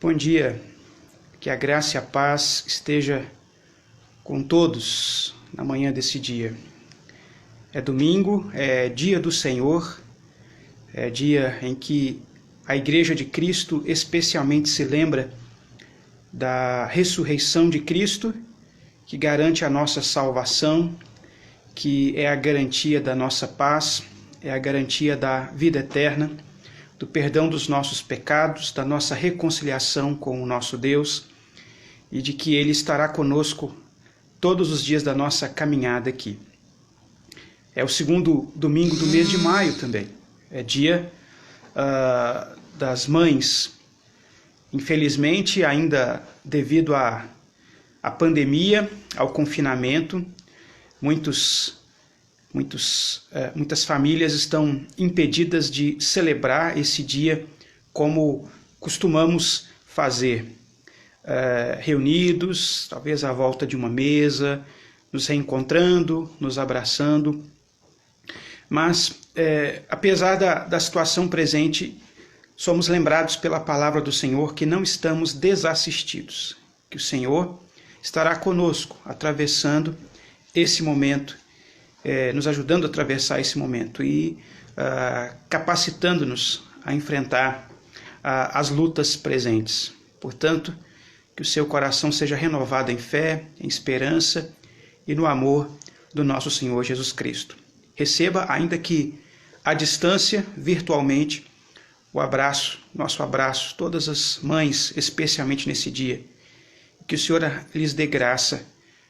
Bom dia, que a graça e a paz esteja com todos na manhã desse dia. É domingo, é dia do Senhor, é dia em que a Igreja de Cristo especialmente se lembra da ressurreição de Cristo, que garante a nossa salvação, que é a garantia da nossa paz, é a garantia da vida eterna, do perdão dos nossos pecados, da nossa reconciliação com o nosso Deus e de que Ele estará conosco todos os dias da nossa caminhada aqui. É o segundo domingo do mês de maio também, é dia das mães. Infelizmente, ainda devido à pandemia, ao confinamento, muitas famílias estão impedidas de celebrar esse dia como costumamos fazer, reunidos, talvez à volta de uma mesa, nos reencontrando, nos abraçando. Mas, apesar da situação presente, somos lembrados pela palavra do Senhor que não estamos desassistidos, que o Senhor estará conosco, atravessando esse momento, nos ajudando a atravessar esse momento e capacitando-nos a enfrentar as lutas presentes. Portanto, que o seu coração seja renovado em fé, em esperança e no amor do nosso Senhor Jesus Cristo. Receba, ainda que à distância, virtualmente, o abraço, nosso abraço, todas as mães, especialmente nesse dia. Que o Senhor lhes dê graça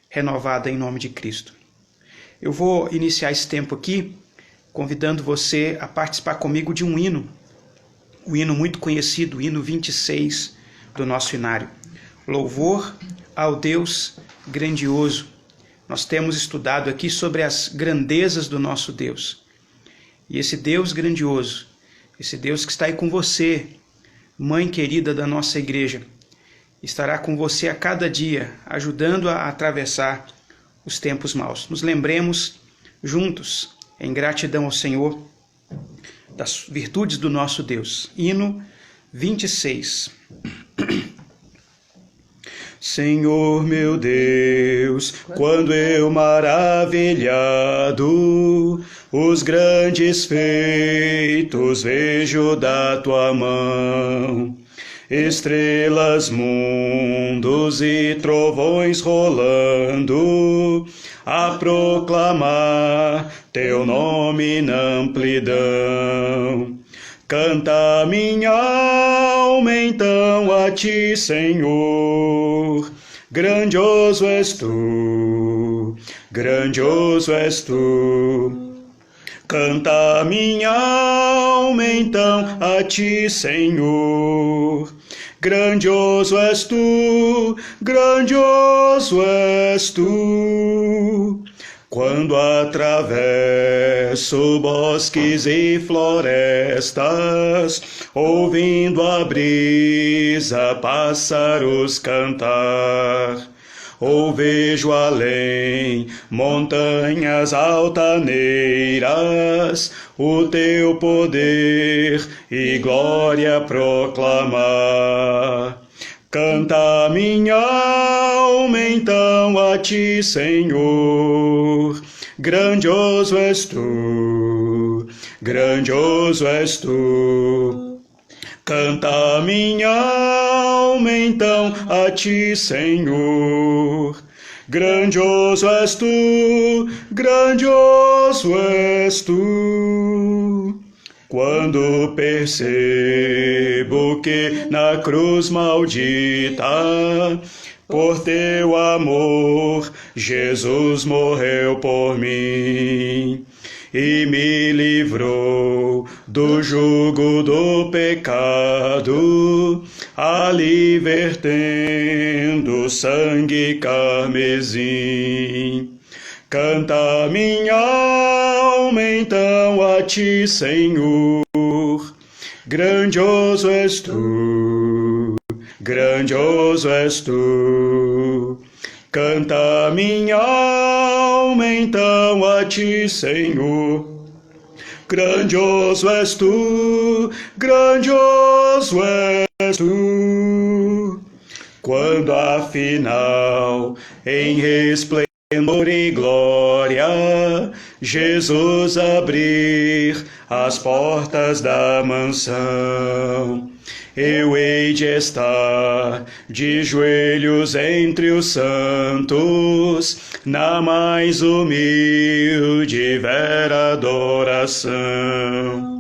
renovada em nome de Cristo. Eu vou iniciar esse tempo aqui convidando você a participar comigo de um hino muito conhecido, o hino 26 do nosso inário. Louvor ao Deus grandioso. Nós temos estudado aqui sobre as grandezas do nosso Deus. E esse Deus grandioso, esse Deus que está aí com você, mãe querida da nossa igreja, estará com você a cada dia, ajudando a atravessar os tempos maus. Nos lembremos juntos, em gratidão ao Senhor, das virtudes do nosso Deus. Hino 26. Senhor meu Deus, quando eu maravilhado os grandes feitos vejo da tua mão, estrelas, mundos e trovões rolando, a proclamar teu nome na amplidão. Canta minha alma então a ti, Senhor, grandioso és tu, grandioso és tu. Canta minha alma então a ti, Senhor, grandioso és tu, grandioso és tu. Quando atravesso bosques e florestas, ouvindo a brisa pássaros cantar, ou vejo além montanhas altaneiras, o teu poder e glória proclamar. Canta minha alma então a ti, Senhor, grandioso és tu, grandioso és tu. Canta minha alma então a ti, Senhor, grandioso és tu, grandioso és tu. Quando percebo que na cruz maldita, por teu amor, Jesus morreu por mim e me livrou do jugo do pecado, ali vertendo sangue carmesim. Canta minha alma então a ti, Senhor, grandioso és tu, grandioso és tu. Canta minha alma então a ti, Senhor, grandioso és tu, grandioso és tu. quando afinal, em resplendor e glória, Jesus abrir as portas da mansão, eu hei de estar de joelhos entre os santos, na mais humilde e vera adoração.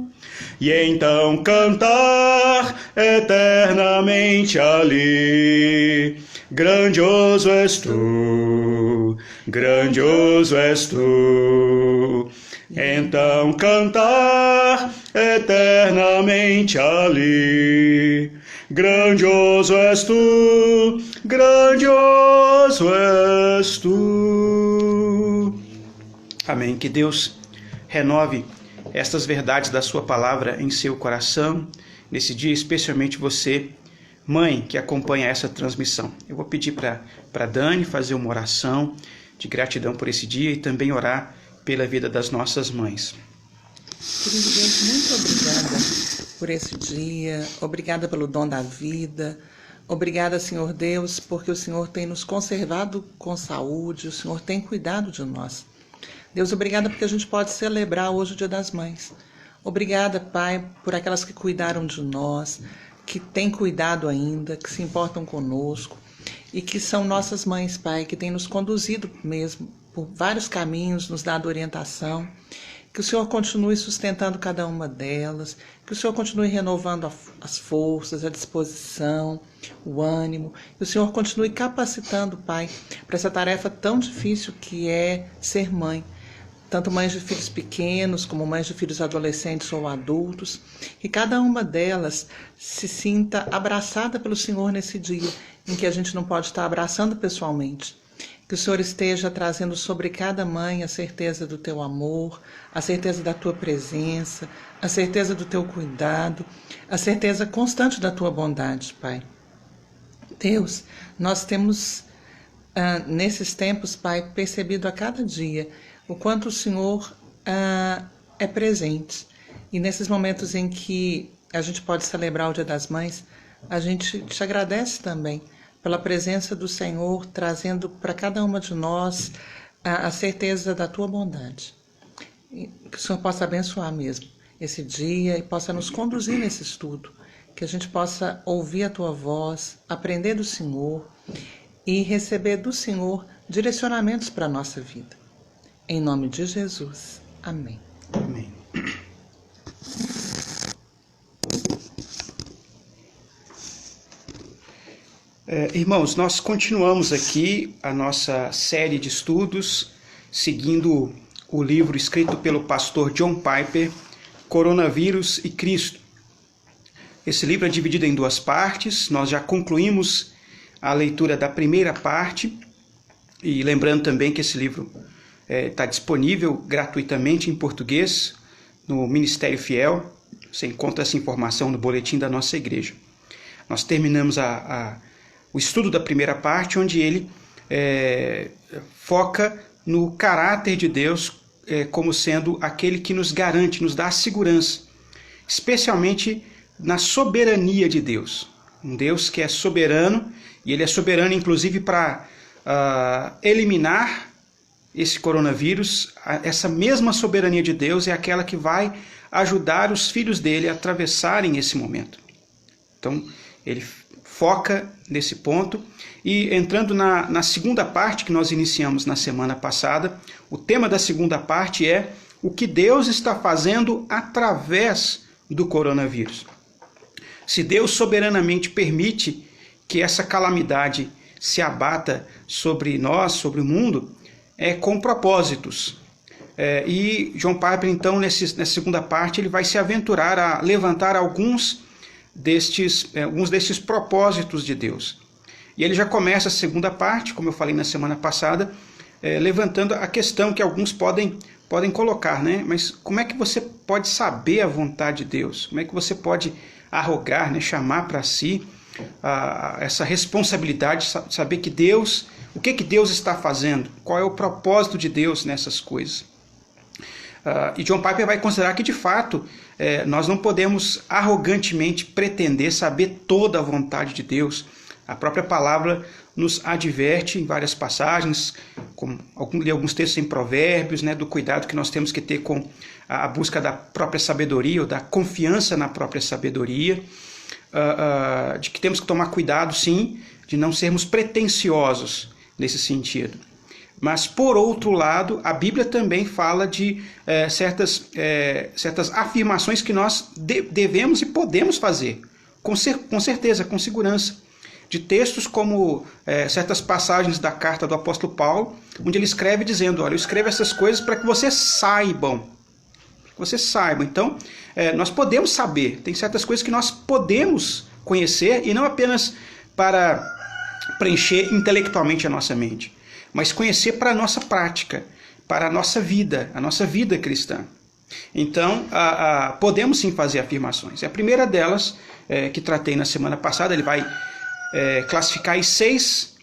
E então cantar eternamente ali, grandioso és tu, grandioso és tu. Então cantar eternamente ali, grandioso és tu, grandioso és tu. Amém. Que Deus renove estas verdades da sua palavra em seu coração, nesse dia, especialmente você, mãe, que acompanha essa transmissão. Eu vou pedir para Dani fazer uma oração de gratidão por esse dia e também orar pela vida das nossas mães. Querido Deus, muito obrigada por esse dia, obrigada pelo dom da vida, obrigada, Senhor Deus, porque o Senhor tem nos conservado com saúde, o Senhor tem cuidado de nós. Deus, obrigada porque a gente pode celebrar hoje o Dia das Mães. Obrigada, Pai, por aquelas que cuidaram de nós, que têm cuidado ainda, que se importam conosco e que são nossas mães, Pai, que têm nos conduzido mesmo por vários caminhos, nos dado orientação. Que o Senhor continue sustentando cada uma delas, que o Senhor continue renovando as forças, a disposição, o ânimo, que o Senhor continue capacitando, Pai, para essa tarefa tão difícil que é ser mãe. Tanto mães de filhos pequenos, como mães de filhos adolescentes ou adultos, que cada uma delas se sinta abraçada pelo Senhor nesse dia, em que a gente não pode estar abraçando pessoalmente. Que o Senhor esteja trazendo sobre cada mãe a certeza do teu amor, a certeza da tua presença, a certeza do teu cuidado, a certeza constante da tua bondade, Pai. Deus, nós temos, nesses tempos, Pai, percebido a cada dia o quanto o Senhor é presente. E nesses momentos em que a gente pode celebrar o Dia das Mães, a gente te agradece também pela presença do Senhor, trazendo para cada uma de nós a certeza da tua bondade. E que o Senhor possa abençoar mesmo esse dia e possa nos conduzir nesse estudo, que a gente possa ouvir a tua voz, aprender do Senhor e receber do Senhor direcionamentos para a nossa vida. Em nome de Jesus. Amém. Amém. Irmãos, nós continuamos aqui a nossa série de estudos, seguindo o livro escrito pelo pastor John Piper, Coronavírus e Cristo. Esse livro é dividido em duas partes, nós já concluímos a leitura da primeira parte, e lembrando também que esse livro está disponível gratuitamente em português no Ministério Fiel. Você encontra essa informação no boletim da nossa igreja. Nós terminamos o estudo da primeira parte, onde ele foca no caráter de Deus como sendo aquele que nos garante, nos dá a segurança, especialmente na soberania de Deus. Um Deus que é soberano, e ele é soberano inclusive para eliminar esse coronavírus. Essa mesma soberania de Deus é aquela que vai ajudar os filhos dele a atravessarem esse momento. Então, ele foca nesse ponto. E entrando na segunda parte que nós iniciamos na semana passada, o tema da segunda parte é o que Deus está fazendo através do coronavírus. Se Deus soberanamente permite que essa calamidade se abata sobre nós, sobre o mundo, com propósitos. E John Piper, então, nessa segunda parte, ele vai se aventurar a levantar alguns destes propósitos de Deus. E ele já começa a segunda parte, como eu falei na semana passada, levantando a questão que alguns podem colocar, né? Mas como é que você pode saber a vontade de Deus? Como é que você pode arrogar, né? Chamar para si essa responsabilidade de saber que Deus, o que Deus está fazendo? Qual é o propósito de Deus nessas coisas? E John Piper vai considerar que, de fato, nós não podemos arrogantemente pretender saber toda a vontade de Deus, A própria palavra nos adverte em várias passagens, como alguns textos em Provérbios, né, do cuidado que nós temos que ter com a busca da própria sabedoria, ou da confiança na própria sabedoria, de que temos que tomar cuidado, sim, de não sermos pretensiosos nesse sentido. Mas, por outro lado, a Bíblia também fala de certas afirmações que nós devemos e podemos fazer, com certeza, com segurança. De textos como certas passagens da carta do apóstolo Paulo, onde ele escreve dizendo, olha, eu escrevo essas coisas para que vocês saibam. Então, nós podemos saber, tem certas coisas que nós podemos conhecer, e não apenas para preencher intelectualmente a nossa mente, mas conhecer para a nossa prática, para a nossa vida cristã. Então, podemos sim fazer afirmações. A primeira delas, que tratei na semana passada, ele vai classificar aí 6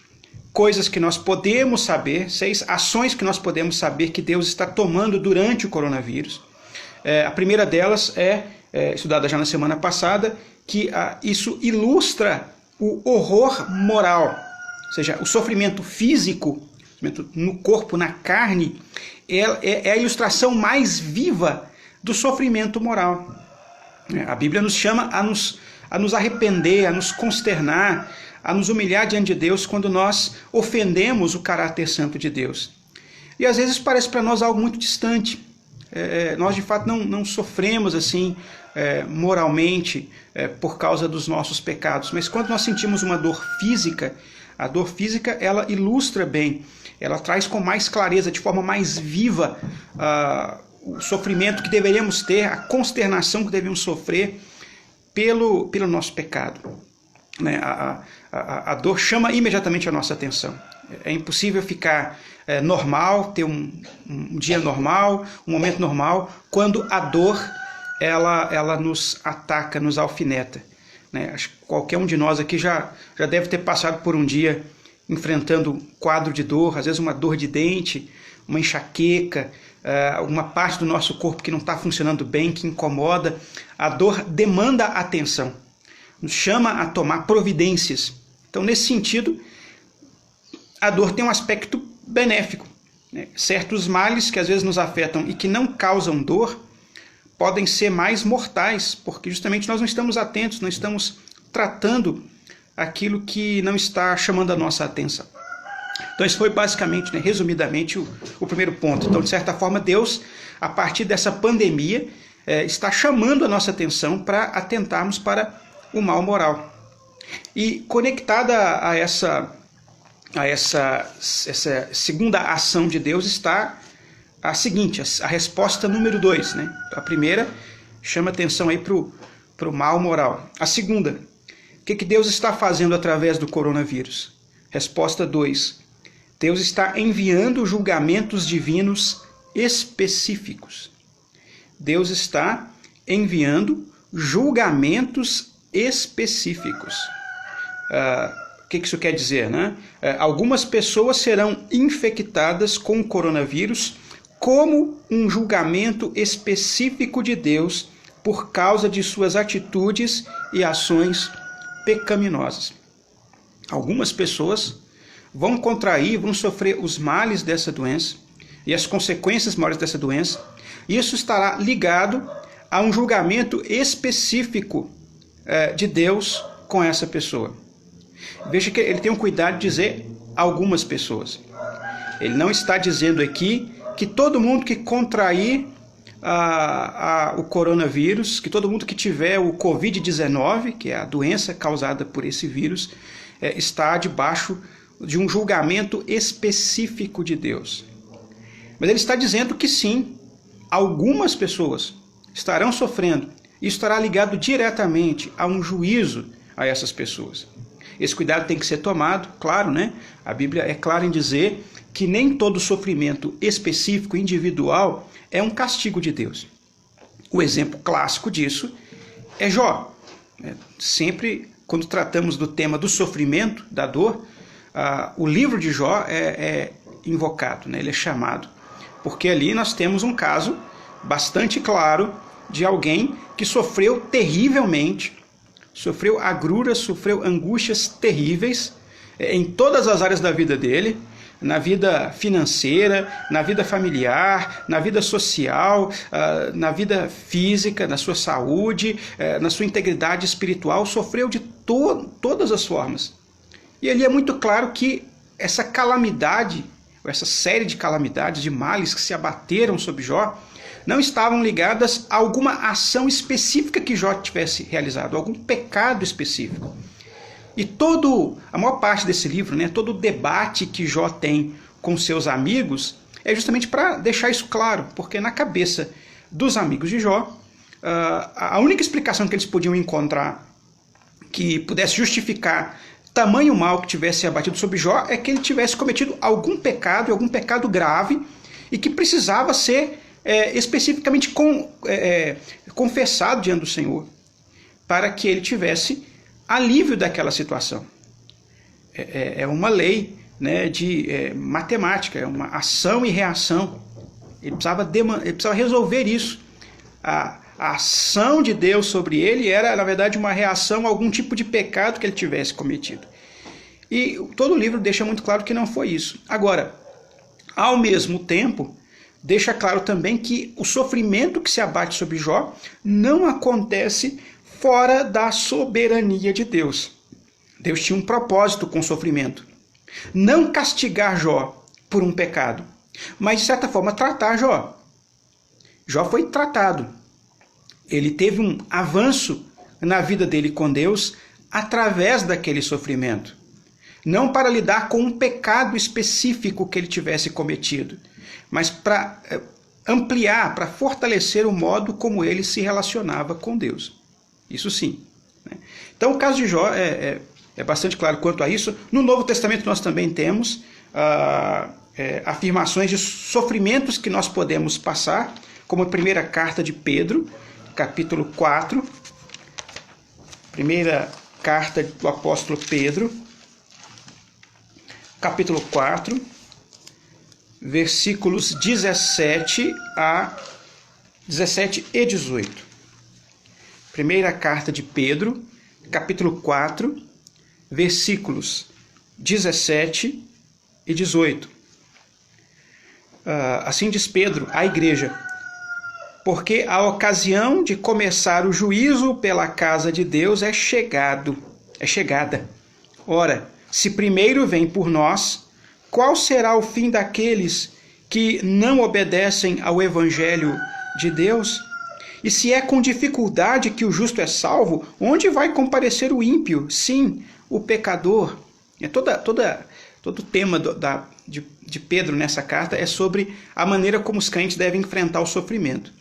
coisas que nós podemos saber, 6 ações que nós podemos saber que Deus está tomando durante o coronavírus. A primeira delas estudada já na semana passada, que isso ilustra o horror moral, ou seja, o sofrimento físico, no corpo, na carne, é a ilustração mais viva do sofrimento moral. A Bíblia nos chama a nos arrepender, a nos consternar, a nos humilhar diante de Deus quando nós ofendemos o caráter santo de Deus. E às vezes parece para nós algo muito distante. Nós de fato não sofremos assim moralmente por causa dos nossos pecados, mas quando nós sentimos uma dor física, a dor física ela ilustra bem, ela traz com mais clareza, de forma mais viva, o sofrimento que deveríamos ter, a consternação que devemos sofrer pelo nosso pecado. A dor chama imediatamente a nossa atenção. É impossível ficar normal, ter um dia normal, um momento normal, quando a dor ela nos ataca, nos alfineta. Acho que qualquer um de nós aqui já deve ter passado por um dia enfrentando um quadro de dor, às vezes uma dor de dente, uma enxaqueca, uma parte do nosso corpo que não está funcionando bem, que incomoda. A dor demanda atenção, nos chama a tomar providências. Então, nesse sentido, a dor tem um aspecto benéfico. Certos males que às vezes nos afetam e que não causam dor podem ser mais mortais, porque justamente nós não estamos atentos, não estamos tratando aquilo que não está chamando a nossa atenção. Então esse foi basicamente, resumidamente, o primeiro ponto. Então, de certa forma, Deus, a partir dessa pandemia, está chamando a nossa atenção para atentarmos para o mal moral. E conectada a essa segunda ação de Deus está a seguinte, a resposta número 2. A primeira chama atenção aí para o mal moral. A segunda, o que Deus está fazendo através do coronavírus? Resposta 2. Deus está enviando julgamentos divinos específicos. Deus está enviando julgamentos específicos. O que isso quer dizer? Algumas pessoas serão infectadas com o coronavírus como um julgamento específico de Deus por causa de suas atitudes e ações pecaminosas. Algumas pessoas vão sofrer os males dessa doença e as consequências maiores dessa doença. Isso estará ligado a um julgamento específico de Deus com essa pessoa. Veja que ele tem um cuidado de dizer algumas pessoas. Ele não está dizendo aqui que todo mundo que contrair o coronavírus, que todo mundo que tiver o Covid-19, que é a doença causada por esse vírus, está debaixo de um julgamento específico de Deus. Mas ele está dizendo que sim, algumas pessoas estarão sofrendo. Isso estará ligado diretamente a um juízo a essas pessoas. Esse cuidado tem que ser tomado, claro, A Bíblia é clara em dizer que nem todo sofrimento específico, individual, é um castigo de Deus. O exemplo clássico disso é Jó. Sempre, quando tratamos do tema do sofrimento, da dor, o livro de Jó é invocado, ele é chamado. Porque ali nós temos um caso bastante claro de alguém que sofreu terrivelmente sofreu agruras, sofreu angústias terríveis em todas as áreas da vida dele, na vida financeira, na vida familiar, na vida social, na vida física, na sua saúde, na sua integridade espiritual, sofreu de todas as formas. E ali é muito claro que essa calamidade, essa série de calamidades, de males que se abateram sobre Jó, não estavam ligadas a alguma ação específica que Jó tivesse realizado, algum pecado específico. E a maior parte desse livro, né, todo o debate que Jó tem com seus amigos, é justamente para deixar isso claro, porque na cabeça dos amigos de Jó, a única explicação que eles podiam encontrar que pudesse justificar tamanho mal que tivesse abatido sobre Jó é que ele tivesse cometido algum pecado grave, e que precisava ser especificamente confessado diante do Senhor, para que ele tivesse alívio daquela situação. É uma lei, né, de matemática, é uma ação e reação. Ele precisava resolver isso. A ação de Deus sobre ele era, na verdade, uma reação a algum tipo de pecado que ele tivesse cometido. E todo o livro deixa muito claro que não foi isso. Agora, ao mesmo tempo, deixa claro também que o sofrimento que se abate sobre Jó não acontece fora da soberania de Deus. Deus tinha um propósito com o sofrimento. Não castigar Jó por um pecado, mas de certa forma tratar Jó. Jó foi tratado. Ele teve um avanço na vida dele com Deus através daquele sofrimento. Não para lidar com um pecado específico que ele tivesse cometido, mas para ampliar, para fortalecer o modo como ele se relacionava com Deus. Isso sim. Então o caso de Jó é bastante claro quanto a isso. No Novo Testamento nós também temos afirmações de sofrimentos que nós podemos passar, como a primeira carta de Pedro, capítulo 4. Primeira carta do apóstolo Pedro, capítulo 4, versículos 17 e 18. Primeira carta de Pedro, capítulo 4, versículos 17 e 18. Assim diz Pedro à igreja: porque a ocasião de começar o juízo pela casa de Deus é chegada. Ora, se primeiro vem por nós, qual será o fim daqueles que não obedecem ao evangelho de Deus? E se é com dificuldade que o justo é salvo, onde vai comparecer o ímpio? Sim, o pecador. Todo o tema de Pedro nessa carta é sobre a maneira como os crentes devem enfrentar o sofrimento.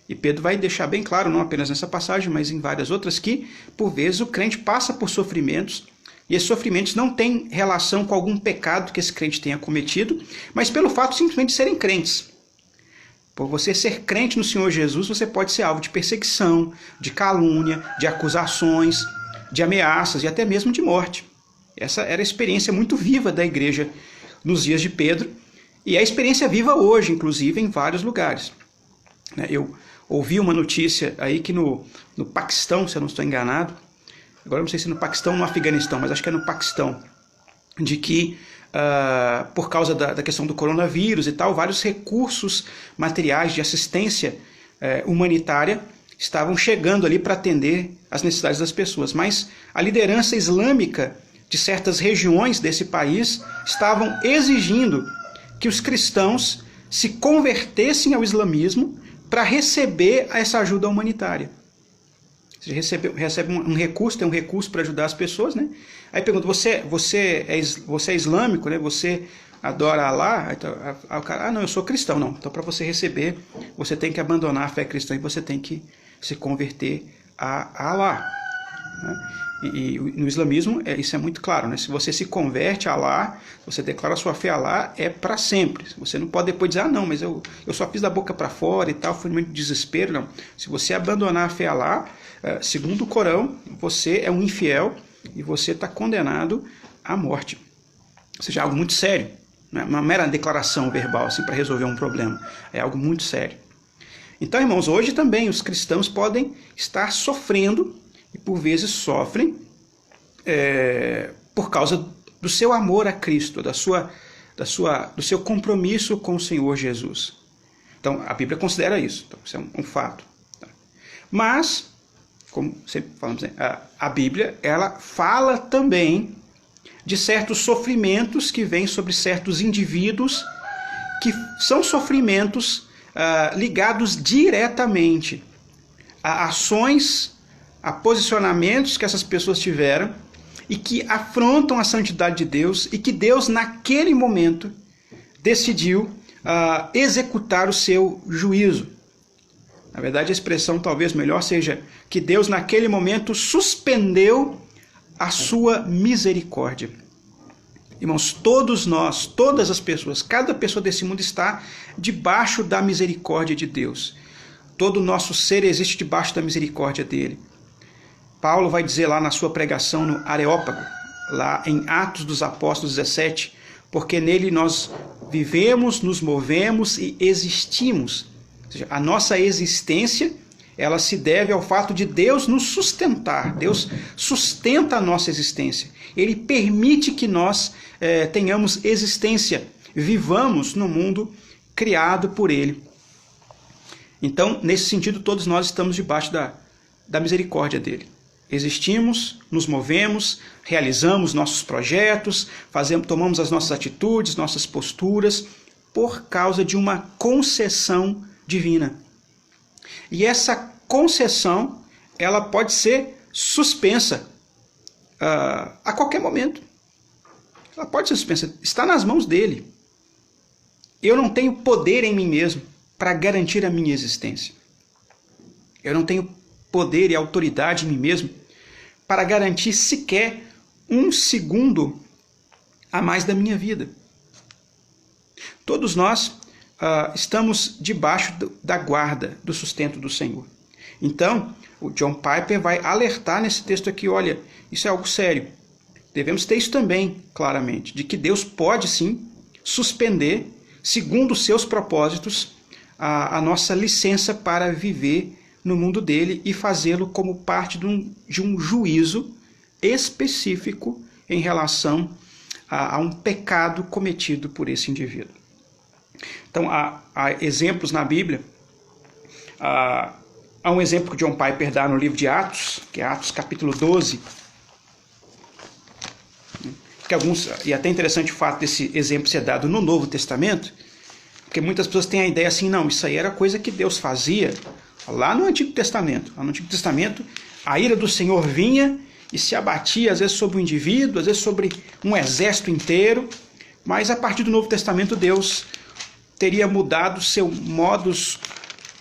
E Pedro vai deixar bem claro, não apenas nessa passagem, mas em várias outras, que por vezes o crente passa por sofrimentos, e esses sofrimentos não têm relação com algum pecado que esse crente tenha cometido, mas pelo fato simplesmente de serem crentes. Por você ser crente no Senhor Jesus, você pode ser alvo de perseguição, de calúnia, de acusações, de ameaças e até mesmo de morte. Essa era a experiência muito viva da igreja nos dias de Pedro, e é a experiência viva hoje, inclusive, em vários lugares. Eu ouvi uma notícia aí que no Paquistão, se eu não estou enganado, agora não sei se no Paquistão ou no Afeganistão, mas acho que é no Paquistão, de que por causa da questão do coronavírus e tal, vários recursos materiais de assistência humanitária estavam chegando ali para atender as necessidades das pessoas. Mas a liderança islâmica de certas regiões desse país estavam exigindo que os cristãos se convertessem ao islamismo para receber essa ajuda humanitária. Você recebe um recurso, tem um recurso para ajudar as pessoas, né? Aí pergunta, você é islâmico, né? Você adora Alá? Aí o cara, não, eu sou cristão. Não, então para você receber, você tem que abandonar a fé cristã e você tem que se converter a Alá. Né? E no islamismo isso é muito claro, né? Se você se converte a Alá, você declara a sua fé a Alá, é para sempre. Você não pode depois dizer, não, mas eu só fiz da boca para fora e tal, foi muito desespero. Não. Se você abandonar a fé a Alá, segundo o Corão, você é um infiel e você está condenado à morte. Ou seja, é algo muito sério. Não é uma mera declaração verbal assim, para resolver um problema. É algo muito sério. Então, irmãos, hoje também os cristãos podem estar sofrendo e por vezes sofrem por causa do seu amor a Cristo, do seu compromisso com o Senhor Jesus. Então, a Bíblia considera isso. Então, isso é um fato. Tá? Mas, como sempre falamos, a Bíblia ela fala também de certos sofrimentos que vêm sobre certos indivíduos, que são sofrimentos ligados diretamente a ações, a posicionamentos que essas pessoas tiveram e que afrontam a santidade de Deus e que Deus, naquele momento, decidiu executar o seu juízo. Na verdade, a expressão talvez melhor seja que Deus, naquele momento, suspendeu a sua misericórdia. Irmãos, todos nós, todas as pessoas, cada pessoa desse mundo está debaixo da misericórdia de Deus. Todo o nosso ser existe debaixo da misericórdia dele. Paulo vai dizer lá na sua pregação no Areópago, lá em Atos dos Apóstolos 17, porque nele nós vivemos, nos movemos e existimos. Ou seja, a nossa existência, ela se deve ao fato de Deus nos sustentar. Deus sustenta a nossa existência. Ele permite que nós tenhamos existência, vivamos no mundo criado por Ele. Então, nesse sentido, todos nós estamos debaixo da misericórdia dele. Existimos, nos movemos, realizamos nossos projetos, tomamos as nossas atitudes, nossas posturas, por causa de uma concessão divina. E essa concessão, ela pode ser suspensa a qualquer momento. Ela pode ser suspensa, está nas mãos dele. Eu não tenho poder em mim mesmo para garantir a minha existência. Eu não tenho poder e autoridade em mim mesmo para garantir sequer um segundo a mais da minha vida. Todos nós estamos debaixo da guarda, do sustento do Senhor. Então, o John Piper vai alertar nesse texto aqui, olha, isso é algo sério. Devemos ter isso também, claramente, de que Deus pode sim suspender, segundo os seus propósitos, a nossa licença para viver no mundo dele e fazê-lo como parte de um juízo específico em relação a um pecado cometido por esse indivíduo. Então, há exemplos na Bíblia. Há um exemplo que John Piper dá no livro de Atos, que é Atos capítulo 12. E até interessante o fato desse exemplo ser dado no Novo Testamento, porque muitas pessoas têm a ideia assim, não, isso aí era coisa que Deus fazia lá no Antigo Testamento. Lá no Antigo Testamento, a ira do Senhor vinha e se abatia, às vezes sobre um indivíduo, às vezes sobre um exército inteiro, mas a partir do Novo Testamento, Deus teria mudado seu modus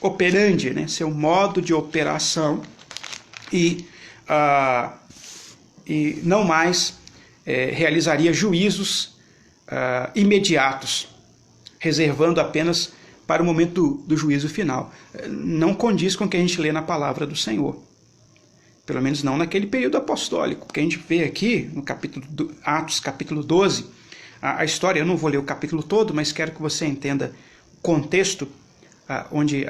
operandi, né? Seu modo de operação, e não mais realizaria juízos imediatos, reservando apenas para o momento do juízo final. Não condiz com o que a gente lê na palavra do Senhor. Pelo menos não naquele período apostólico, porque a gente vê aqui no Atos capítulo 12, a história, eu não vou ler o capítulo todo, mas quero que você entenda o contexto onde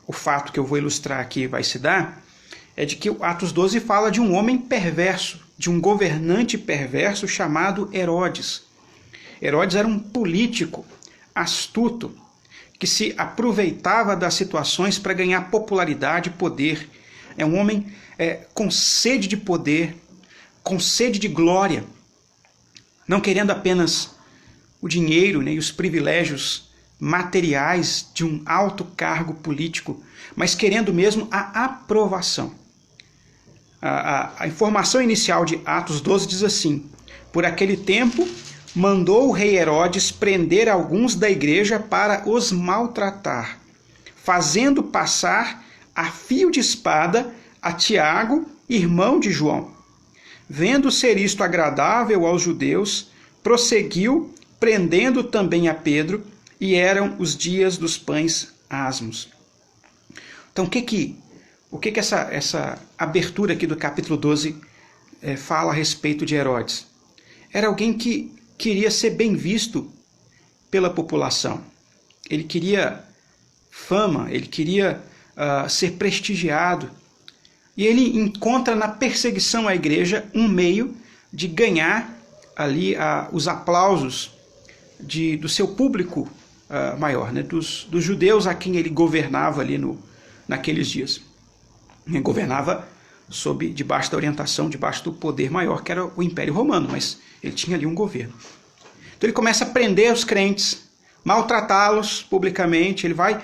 o fato que eu vou ilustrar aqui vai se dar, é de que o Atos 12 fala de um homem perverso, de um governante perverso chamado Herodes. Herodes era um político astuto, que se aproveitava das situações para ganhar popularidade e poder. É um homem com sede de poder, com sede de glória, não querendo apenas o dinheiro, né, e os privilégios materiais de um alto cargo político, mas querendo mesmo a aprovação. A informação inicial de Atos 12 diz assim: por aquele tempo, mandou o rei Herodes prender alguns da igreja para os maltratar, fazendo passar a fio de espada a Tiago, irmão de João. Vendo ser isto agradável aos judeus, prosseguiu, prendendo também a Pedro, e eram os dias dos pães asmos. Então, o que essa abertura aqui do capítulo 12 fala a respeito de Herodes? Era alguém que queria ser bem visto pela população. Ele queria fama, ele queria ser prestigiado. E ele encontra na perseguição à igreja um meio de ganhar ali os aplausos do seu público maior, né? dos judeus a quem ele governava ali naqueles dias. Ele governava debaixo da orientação, debaixo do poder maior, que era o Império Romano, mas ele tinha ali um governo. Então ele começa a prender os crentes, maltratá-los publicamente, ele vai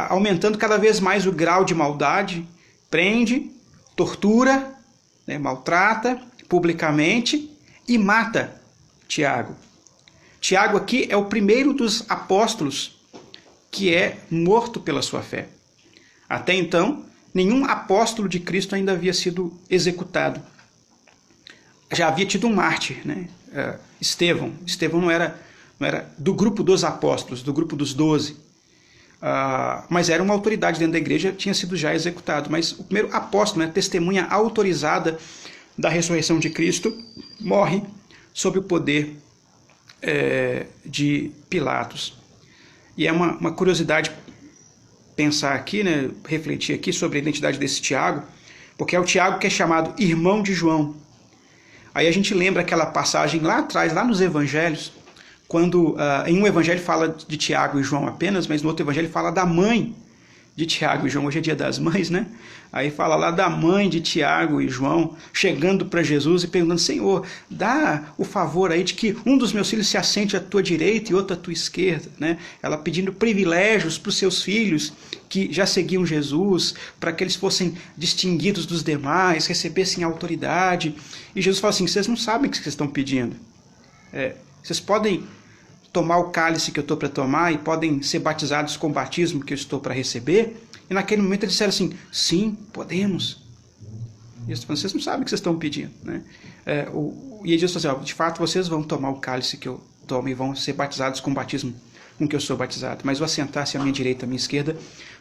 aumentando cada vez mais o grau de maldade, prende, tortura, né, maltrata publicamente e mata Tiago. Tiago aqui é o primeiro dos apóstolos que é morto pela sua fé. Até então, nenhum apóstolo de Cristo ainda havia sido executado. Já havia tido um mártir, né? Estevão. Estevão não era do grupo dos apóstolos, do grupo dos 12. Mas era uma autoridade dentro da igreja, tinha sido já executado. Mas o primeiro apóstolo, né, testemunha autorizada da ressurreição de Cristo, morre sob o poder de Pilatos. E é uma curiosidade pensar aqui, né, refletir aqui sobre a identidade desse Tiago, porque é o Tiago que é chamado irmão de João. Aí a gente lembra aquela passagem lá atrás, lá nos evangelhos, quando em um evangelho fala de Tiago e João apenas, mas no outro evangelho fala da mãe de Tiago e João. Hoje é dia das mães, né? Aí fala lá da mãe de Tiago e João, chegando para Jesus e perguntando: Senhor, dá o favor aí de que um dos meus filhos se assente à tua direita e outro à tua esquerda, né? Ela pedindo privilégios para os seus filhos que já seguiam Jesus, para que eles fossem distinguidos dos demais, recebessem autoridade. E Jesus fala assim: vocês não sabem o que vocês estão pedindo. Vocês podem tomar o cálice que eu estou para tomar e podem ser batizados com o batismo que eu estou para receber? E naquele momento eles disseram assim: sim, podemos. E eles falaram: vocês não sabem o que vocês estão pedindo, né? E Jesus falou assim: de fato vocês vão tomar o cálice que eu tomo e vão ser batizados com o batismo com que eu sou batizado, mas o assentar-se à minha direita, à minha esquerda,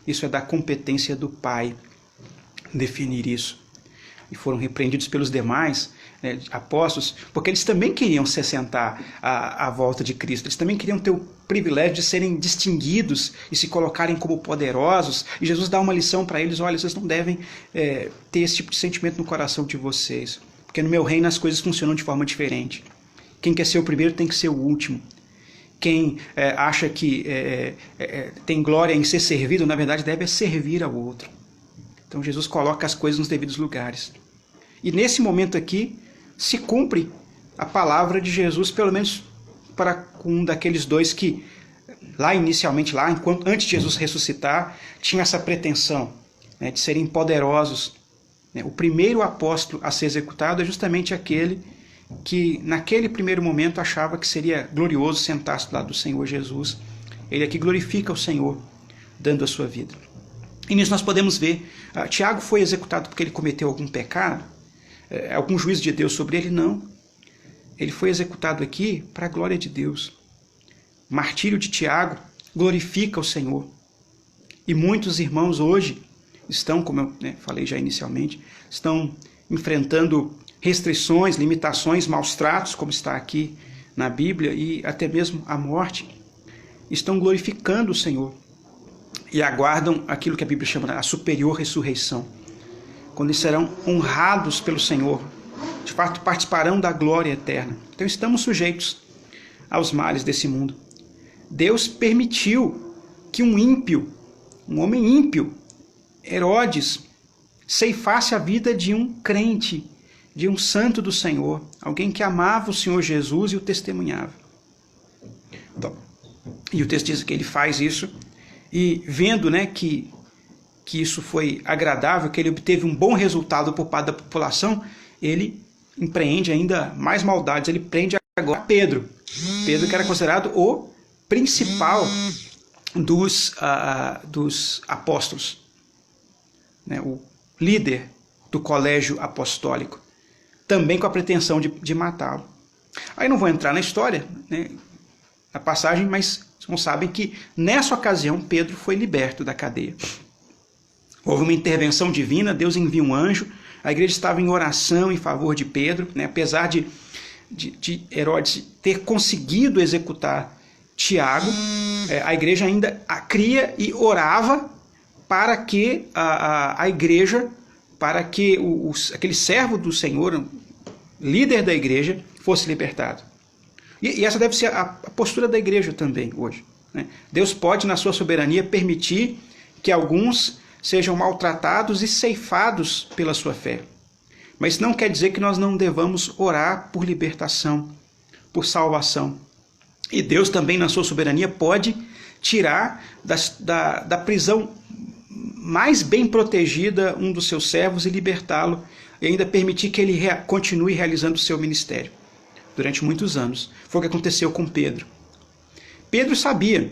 isso é da competência do Pai definir isso. E foram repreendidos pelos demais apóstolos, porque eles também queriam se assentar à volta de Cristo, eles também queriam ter o privilégio de serem distinguidos e se colocarem como poderosos, e Jesus dá uma lição para eles: olha, vocês não devem ter esse tipo de sentimento no coração de vocês, porque no meu reino as coisas funcionam de forma diferente. Quem quer ser o primeiro tem que ser o último. Quem acha que tem glória em ser servido, na verdade deve servir ao outro. Então Jesus coloca as coisas nos devidos lugares. E nesse momento aqui se cumpre a palavra de Jesus, pelo menos para um daqueles dois que lá inicialmente, antes de Jesus ressuscitar, tinham essa pretensão, né, de serem poderosos. O primeiro apóstolo a ser executado é justamente aquele que naquele primeiro momento achava que seria glorioso sentar-se do lado do Senhor Jesus. Ele aqui glorifica o Senhor, dando a sua vida. E nisso nós podemos ver, Tiago foi executado porque ele cometeu algum pecado? Algum juízo de Deus sobre ele? Não. Ele foi executado aqui para a glória de Deus. O martírio de Tiago glorifica o Senhor. E muitos irmãos hoje estão, como eu falei já inicialmente, estão enfrentando restrições, limitações, maus tratos, como está aqui na Bíblia, e até mesmo a morte. Estão glorificando o Senhor e aguardam aquilo que a Bíblia chama a superior ressurreição, quando eles serão honrados pelo Senhor, de fato participarão da glória eterna. Então estamos sujeitos aos males desse mundo. Deus permitiu que um homem ímpio, Herodes, ceifasse a vida de um crente, de um santo do Senhor, alguém que amava o Senhor Jesus e o testemunhava. Então, e o texto diz que ele faz isso, e vendo que isso foi agradável, que ele obteve um bom resultado por parte da população, ele empreende ainda mais maldades. Ele prende agora Pedro. Pedro, que era considerado o principal dos apóstolos, né? O líder do colégio apostólico, também com a pretensão de matá-lo. Aí não vou entrar na história, né, na passagem, mas não sabem que nessa ocasião Pedro foi liberto da cadeia. Houve uma intervenção divina, Deus envia um anjo, a igreja estava em oração em favor de Pedro, né? Apesar de Herodes ter conseguido executar Tiago, a igreja ainda cria e orava para que a igreja para que aquele servo do Senhor, líder da igreja, fosse libertado. E essa deve ser a postura da igreja também hoje, né? Deus pode, na sua soberania, permitir que alguns sejam maltratados e ceifados pela sua fé. Mas isso não quer dizer que nós não devamos orar por libertação, por salvação. E Deus também, na sua soberania, pode tirar da prisão mais bem protegida um dos seus servos e libertá-lo, e ainda permitir que ele continue realizando o seu ministério durante muitos anos. Foi o que aconteceu com Pedro. Pedro sabia,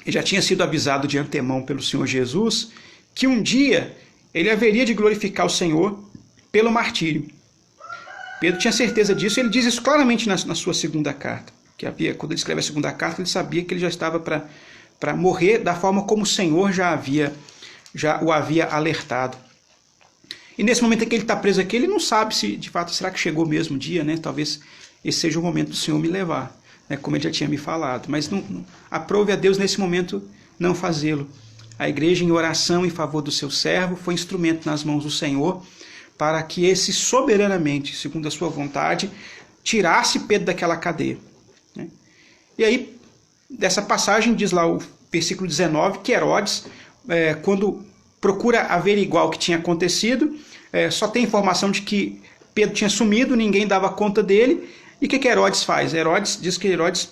ele já tinha sido avisado de antemão pelo Senhor Jesus, que um dia ele haveria de glorificar o Senhor pelo martírio. Pedro tinha certeza disso, ele diz isso claramente na sua segunda carta. Quando ele escreve a segunda carta, ele sabia que ele já estava para morrer da forma como o Senhor já o havia alertado. E nesse momento em que ele está preso aqui, ele não sabe se, de fato, será que chegou mesmo o dia, né? Talvez esse seja o momento do Senhor me levar, né? Como ele já tinha me falado. Mas aprove a Deus nesse momento não fazê-lo. A igreja, em oração em favor do seu servo, foi instrumento nas mãos do Senhor para que esse soberanamente, segundo a sua vontade, tirasse Pedro daquela cadeia, né? E aí, dessa passagem, diz lá o versículo 19, que Herodes, quando procura averiguar o que tinha acontecido, só tem informação de que Pedro tinha sumido, ninguém dava conta dele. E o que Herodes faz? Diz que Herodes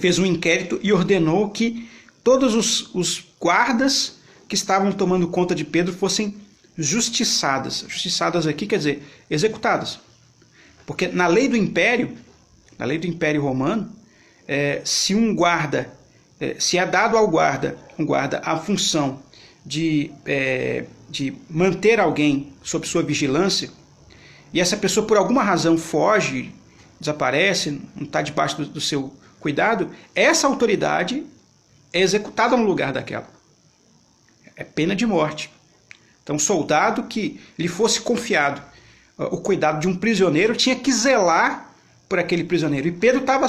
fez um inquérito e ordenou que todos os guardas que estavam tomando conta de Pedro fossem justiçadas. Justiçadas aqui quer dizer executadas. Porque na lei do Império Romano, se um guarda, se é dado ao guarda a função de manter alguém sob sua vigilância, e essa pessoa por alguma razão foge, desaparece, não está debaixo do seu cuidado, essa autoridade é executada no lugar daquela. É pena de morte. Então, um soldado que lhe fosse confiado o cuidado de um prisioneiro tinha que zelar por aquele prisioneiro. E Pedro estava,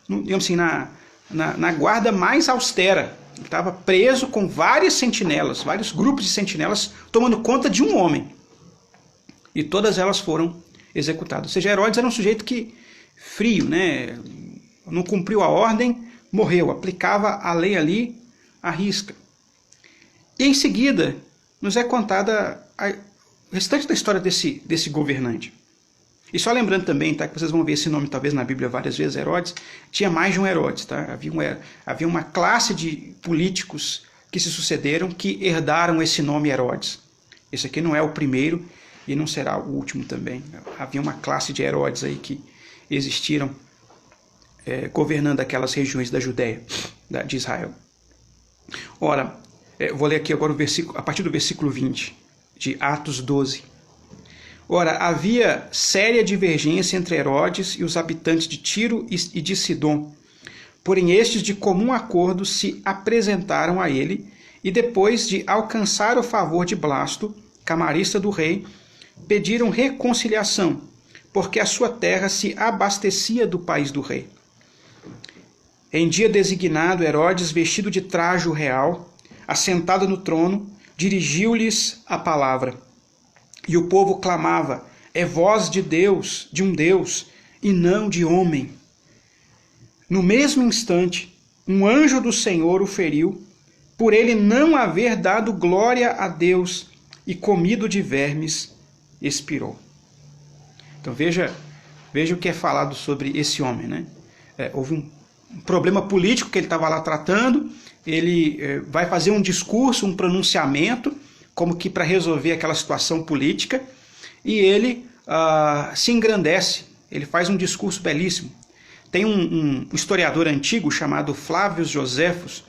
digamos assim, na guarda mais austera. Ele estava preso com várias sentinelas, vários grupos de sentinelas tomando conta de um homem. E todas elas foram executadas. Ou seja, Herodes era um sujeito frio, né? Não cumpriu a ordem, morreu. Aplicava a lei ali à risca. E em seguida, nos é contada o restante da história desse governante. E só lembrando também, tá, que vocês vão ver esse nome talvez na Bíblia várias vezes, Herodes, tinha mais de um Herodes. Tá? Havia uma classe de políticos que se sucederam que herdaram esse nome Herodes. Esse aqui não é o primeiro e não será o último também. Havia uma classe de Herodes aí que existiram governando aquelas regiões da Judéia, de Israel. Ora, vou ler aqui agora a partir do versículo 20 de Atos 12. Ora, havia séria divergência entre Herodes e os habitantes de Tiro e de Sidom. Porém, estes de comum acordo se apresentaram a ele e depois de alcançar o favor de Blasto, camarista do rei, pediram reconciliação, porque a sua terra se abastecia do país do rei. Em dia designado, Herodes, vestido de trajo real, assentado no trono, dirigiu-lhes a palavra. E o povo clamava: é voz de Deus, de um Deus, e não de homem. No mesmo instante, um anjo do Senhor o feriu, por ele não haver dado glória a Deus, e comido de vermes, expirou. Então veja o que é falado sobre esse homem, né? Houve um problema político que ele estava lá tratando, ele vai fazer um discurso, um pronunciamento, como que para resolver aquela situação política, e ele se engrandece, ele faz um discurso belíssimo. Tem um historiador antigo chamado Flávio Joséfos,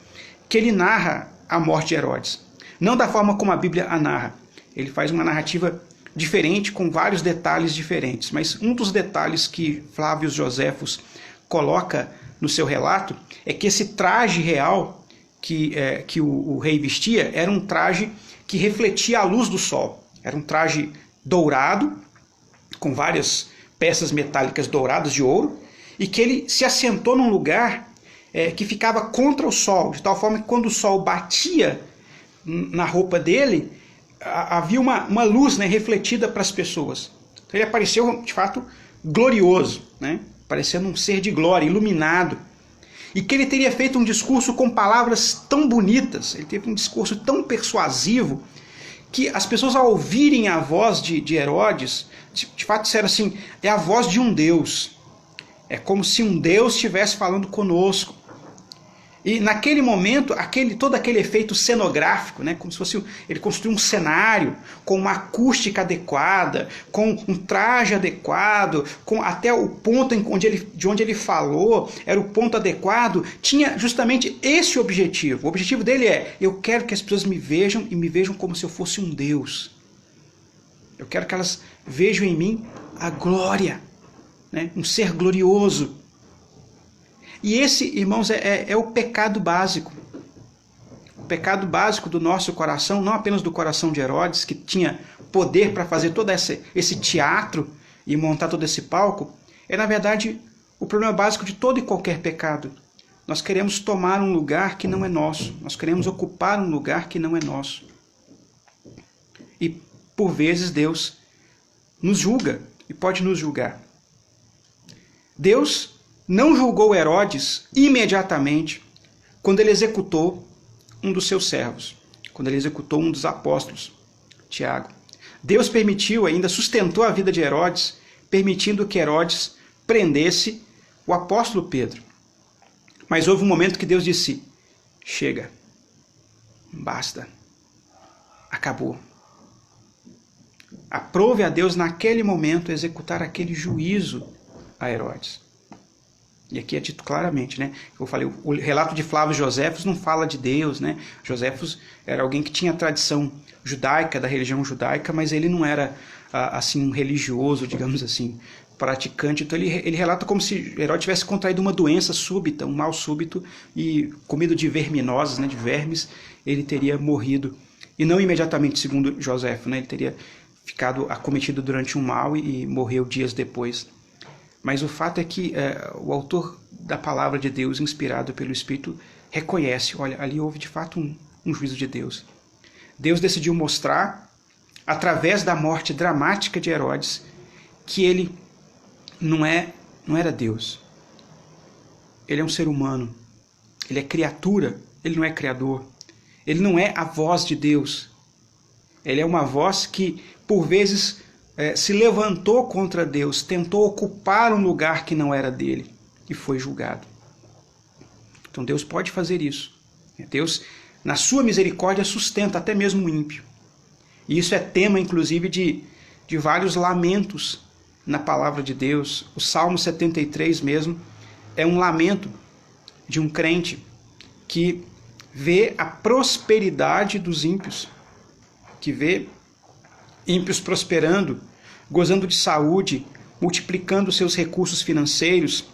que ele narra a morte de Herodes. Não da forma como a Bíblia a narra. Ele faz uma narrativa diferente, com vários detalhes diferentes. Mas um dos detalhes que Flávio Joséfos coloca no seu relato é que esse traje real que o rei vestia era um traje que refletia a luz do sol. Era um traje dourado, com várias peças metálicas douradas de ouro, e que ele se assentou num lugar que ficava contra o sol, de tal forma que quando o sol batia na roupa dele, havia uma luz, né, refletida para as pessoas. Então, ele apareceu, de fato, glorioso, né, parecendo um ser de glória, iluminado. E que ele teria feito um discurso com palavras tão bonitas, ele teve um discurso tão persuasivo, que as pessoas, ao ouvirem a voz de Herodes, de fato disseram assim: é a voz de um Deus. É como se um Deus estivesse falando conosco. E naquele momento, todo aquele efeito cenográfico, né, como se fosse ele construiu um cenário com uma acústica adequada, com um traje adequado, com até o ponto de onde ele falou, era o ponto adequado, tinha justamente esse objetivo. O objetivo dele é: eu quero que as pessoas me vejam e me vejam como se eu fosse um Deus. Eu quero que elas vejam em mim a glória, né, um ser glorioso. E esse, irmãos, é o pecado básico. O pecado básico do nosso coração, não apenas do coração de Herodes, que tinha poder para fazer todo esse teatro e montar todo esse palco, é, na verdade, o problema básico de todo e qualquer pecado. Nós queremos tomar um lugar que não é nosso. Nós queremos ocupar um lugar que não é nosso. E, por vezes, Deus nos julga e pode nos julgar. Deus não julgou Herodes imediatamente quando ele executou um dos seus servos, quando ele executou um dos apóstolos, Tiago. Deus permitiu, ainda sustentou a vida de Herodes, permitindo que Herodes prendesse o apóstolo Pedro. Mas houve um momento que Deus disse: chega, basta, acabou. Aprove a Deus naquele momento executar aquele juízo a Herodes. E aqui é dito claramente, né? Eu falei, o relato de Flávio Joséfos não fala de Deus, né? Joséfos era alguém que tinha a tradição judaica, da religião judaica, mas ele não era, assim, um religioso, digamos assim, praticante. Então ele relata como se Herodes tivesse contraído uma doença súbita, um mal súbito, e comido de verminosas, né, de vermes, ele teria morrido. E não imediatamente, segundo Joséfo, né? Ele teria ficado acometido durante um mal e morreu dias depois. Mas o fato é que o autor da palavra de Deus, inspirado pelo Espírito, reconhece: olha, ali houve de fato um juízo de Deus. Deus decidiu mostrar, através da morte dramática de Herodes, que ele não era Deus. Ele é um ser humano. Ele é criatura, ele não é criador. Ele não é a voz de Deus. Ele é uma voz que, por vezes, se levantou contra Deus, tentou ocupar um lugar que não era dele e foi julgado. Então Deus pode fazer isso. Deus, na sua misericórdia, sustenta até mesmo o ímpio. E isso é tema, inclusive, de vários lamentos na palavra de Deus. O Salmo 73 mesmo é um lamento de um crente que vê a prosperidade dos ímpios, que vê ímpios prosperando, gozando de saúde, multiplicando seus recursos financeiros,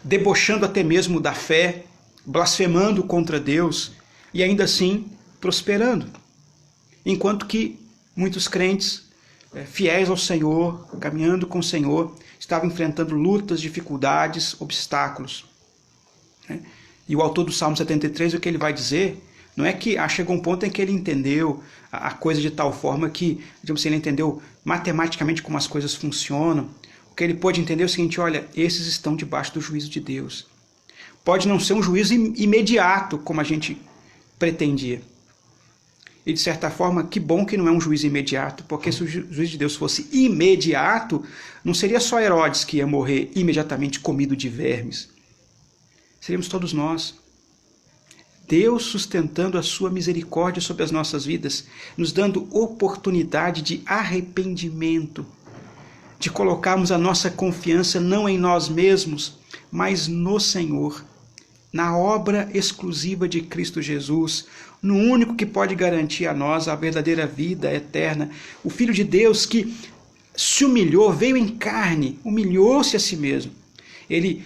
debochando até mesmo da fé, blasfemando contra Deus e ainda assim prosperando. Enquanto que muitos crentes, fiéis ao Senhor, caminhando com o Senhor, estavam enfrentando lutas, dificuldades, obstáculos. E o autor do Salmo 73, o que ele vai dizer, não é que chegou um ponto em que ele entendeu a coisa de tal forma que, digamos assim, ele entendeu matematicamente como as coisas funcionam. O que ele pôde entender é o seguinte: olha, esses estão debaixo do juízo de Deus. Pode não ser um juízo imediato, como a gente pretendia. E, de certa forma, que bom que não é um juízo imediato, porque se o juízo de Deus fosse imediato, não seria só Herodes que ia morrer imediatamente comido de vermes. Seríamos todos nós. Deus sustentando a sua misericórdia sobre as nossas vidas, nos dando oportunidade de arrependimento, de colocarmos a nossa confiança não em nós mesmos, mas no Senhor, na obra exclusiva de Cristo Jesus, no único que pode garantir a nós a verdadeira vida eterna, o Filho de Deus que se humilhou, veio em carne, humilhou-se a si mesmo. Ele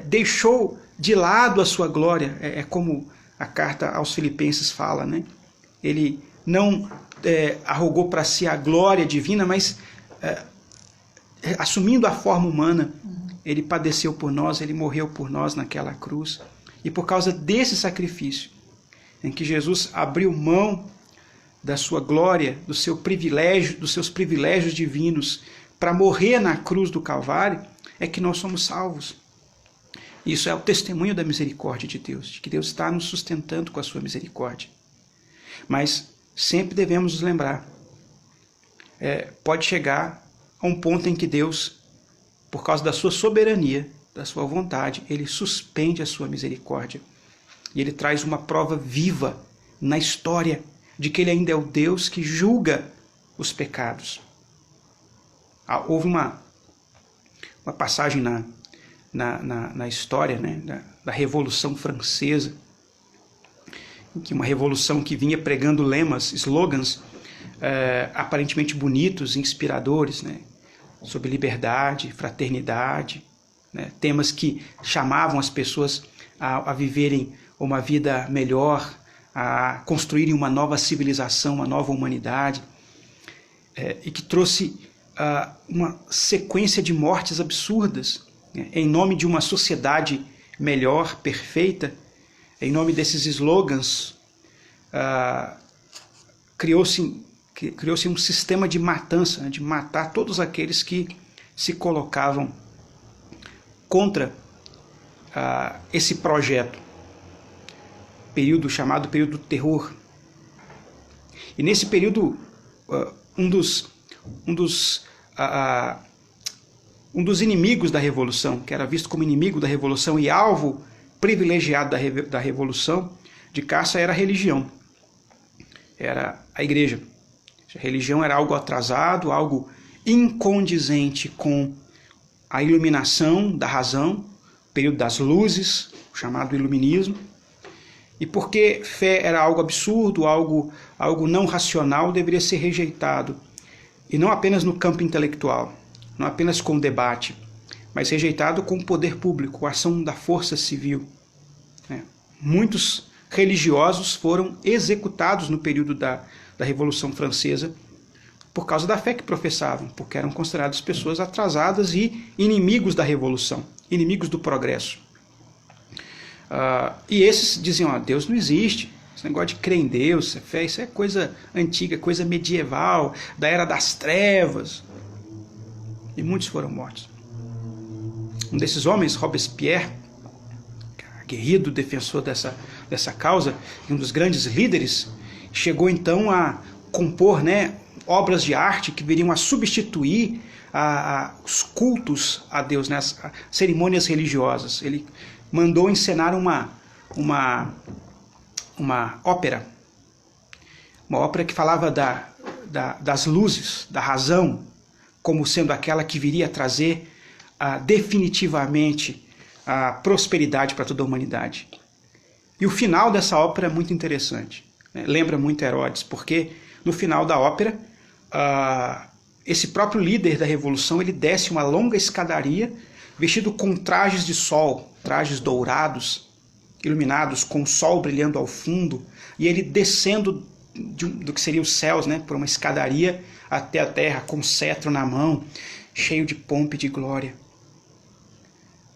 deixou de lado a sua glória, como a carta aos Filipenses fala, né? Ele não arrogou para si a glória divina, mas assumindo a forma humana, ele padeceu por nós, ele morreu por nós naquela cruz. E por causa desse sacrifício, em que Jesus abriu mão da sua glória, do seu privilégio, dos seus privilégios divinos, para morrer na cruz do Calvário, é que nós somos salvos. Isso é o testemunho da misericórdia de Deus, de que Deus está nos sustentando com a sua misericórdia. Mas sempre devemos nos lembrar, pode chegar a um ponto em que Deus, por causa da sua soberania, da sua vontade, ele suspende a sua misericórdia. E ele traz uma prova viva na história de que ele ainda é o Deus que julga os pecados. Houve uma passagem na história, né, da Revolução Francesa, em que uma revolução que vinha pregando lemas, slogans aparentemente bonitos, inspiradores, né, sobre liberdade, fraternidade, né, temas que chamavam as pessoas a viverem uma vida melhor, a construírem uma nova civilização, uma nova humanidade, e que trouxe uma sequência de mortes absurdas, né, em nome de uma sociedade melhor, perfeita. Em nome desses slogans, criou-se um sistema de matança, né, de matar todos aqueles que se colocavam contra esse projeto, chamado período do terror. E nesse período, um dos inimigos da Revolução, que era visto como inimigo da Revolução e alvo privilegiado da Revolução de caça, era a religião, era a igreja. A religião era algo atrasado, algo incondizente com a iluminação da razão, o período das luzes, o chamado iluminismo. E porque fé era algo absurdo, algo não racional, deveria ser rejeitado. E não apenas no campo intelectual, não apenas com o debate, mas rejeitado com o poder público, com a ação da força civil. Muitos religiosos foram executados no período da Revolução Francesa por causa da fé que professavam, porque eram considerados pessoas atrasadas e inimigos da revolução, inimigos do progresso. E esses diziam, Deus não existe, esse negócio de crer em Deus, fé, isso é coisa antiga, coisa medieval, da era das trevas. E muitos foram mortos. Um desses homens, Robespierre, aguerrido defensor dessa causa, um dos grandes líderes, chegou então a compor, né, obras de arte que viriam a substituir os cultos a Deus, né, as cerimônias religiosas. Ele mandou encenar uma ópera, que falava das luzes, da razão, como sendo aquela que viria a trazer definitivamente a prosperidade para toda a humanidade. E o final dessa ópera é muito interessante, né? Lembra muito Herodes, porque no final da ópera, esse próprio líder da revolução, ele desce uma longa escadaria, vestido com trajes de sol, trajes dourados, iluminados, com o sol brilhando ao fundo, e ele descendo do que seriam os céus, né, por uma escadaria até a terra, com cetro na mão, cheio de pompa e de glória.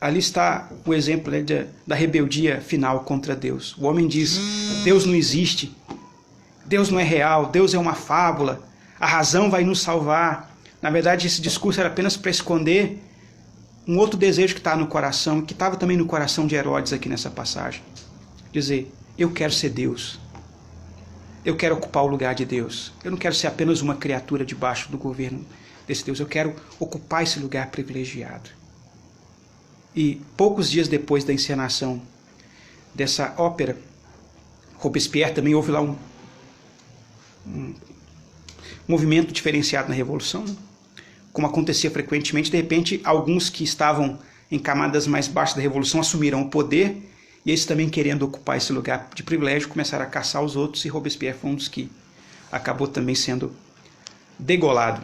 Ali está o exemplo, né, da rebeldia final contra Deus. O homem diz, Deus não existe, Deus não é real, Deus é uma fábula, a razão vai nos salvar. Na verdade, esse discurso era apenas para esconder um outro desejo que está no coração, que estava também no coração de Herodes aqui nessa passagem. Dizer, eu quero ser Deus. Eu quero ocupar o lugar de Deus. Eu não quero ser apenas uma criatura debaixo do governo desse Deus. Eu quero ocupar esse lugar privilegiado. E poucos dias depois da encenação dessa ópera, Robespierre, também houve lá um movimento diferenciado na Revolução, né? Como acontecia frequentemente, de repente, alguns que estavam em camadas mais baixas da Revolução assumiram o poder, e eles também, querendo ocupar esse lugar de privilégio, começaram a caçar os outros, e Robespierre foi um dos que acabou também sendo degolado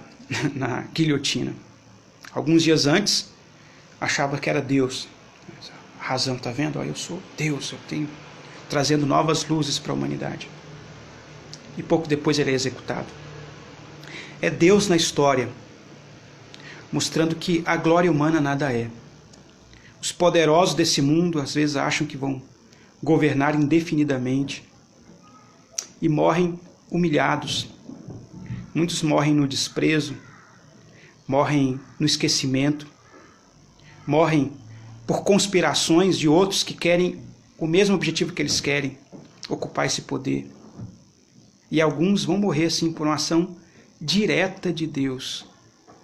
na guilhotina. Alguns dias antes, achava que era Deus. A razão, está vendo? Eu sou Deus, eu tenho trazendo novas luzes para a humanidade. E pouco depois ele é executado. É Deus na história, mostrando que a glória humana nada é. Os poderosos desse mundo às vezes acham que vão governar indefinidamente e morrem humilhados, muitos morrem no desprezo, morrem no esquecimento, morrem por conspirações de outros que querem o mesmo objetivo que eles querem, ocupar esse poder. E alguns vão morrer, sim, por uma ação direta de Deus,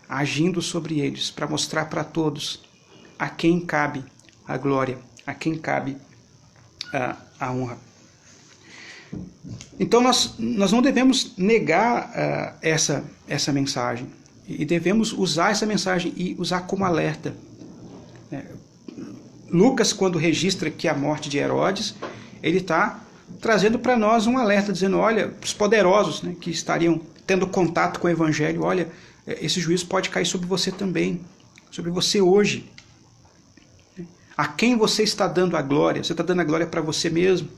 agindo sobre eles, para mostrar para todos a quem cabe a glória, a quem cabe a honra. Então nós não devemos negar essa mensagem, e devemos usar essa mensagem e usar como alerta. Lucas, quando registra aqui a morte de Herodes, ele está trazendo para nós um alerta, dizendo, olha, os poderosos, né, que estariam tendo contato com o Evangelho, olha, esse juízo pode cair sobre você também, sobre você hoje. A quem você está dando a glória? Você está dando a glória para você mesmo?